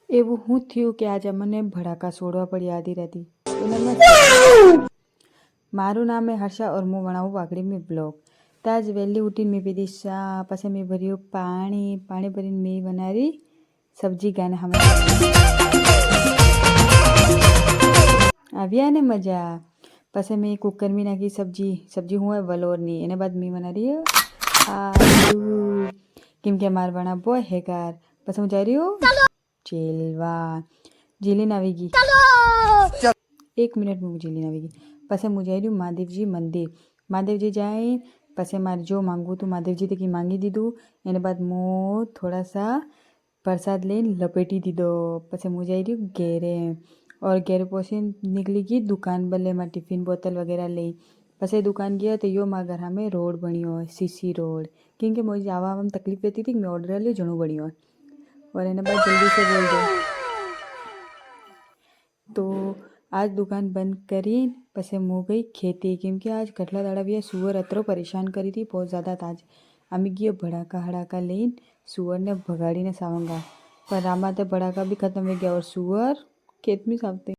એવું હું થયું કે આજે મને ભડાકા છોડવા પડ્યા આધી રાતી તો નમસ્તે મારું નામ है हर्षा और मैं बनाऊँ वागड़ी में ब्लॉग ताज वैली उठीने मैं पीधी चा पछे मैं भर्યું पाणी भरीને मैं बनाવી सब्जी गाने हम આવ્યા ને મજા પછી મેં કુકર में નાખી સબ્જી હું વલોરની એને બાદ મેં બનાવી આલू કેમ કે માર બનાવો હેગાર પછી હું જઈ રહ્યું જેલવા જેલીને આવી ગઈ 1 મિનિટ में જેલીને આવી ગઈ પછી હું જઈ રહ્યું મહાદેવજી મંदिर મહાદેવજી જાય પછી મારે જો માંગવું તો મહાદેવજી તકી માંગી દીધું એને બાદ હું થોડા सा प्रसाद લઈને લપેટી દીધો પછી હું જઈ રહ્યું ઘેરે और घरे पहुंची निकली गई दुकान बल्ले में टिफिन बोतल वगैरह ले पसे दुकान गया तो यो मार घर हमें रोड बनियो सीसी रोड क्योंकि मुझे आवा में तकलीफ रहती थी मैं ऑर्डर ले जणू बनियो और इन्हें बाद जल्दी से बोल दो तो आज दुकान बंद करी पसे मुँह गई खेती क्योंकि आज कटला दाड़ा भी सुअर अतरो परेशान करी थी बहुत ज़्यादा ताज अमी गए भड़ाका हड़ाका लेन सुअर ने भगाड़ी ने सावंगा पर रामा ते भड़ाका भी खत्म हो गया और सुअर खेत में सावते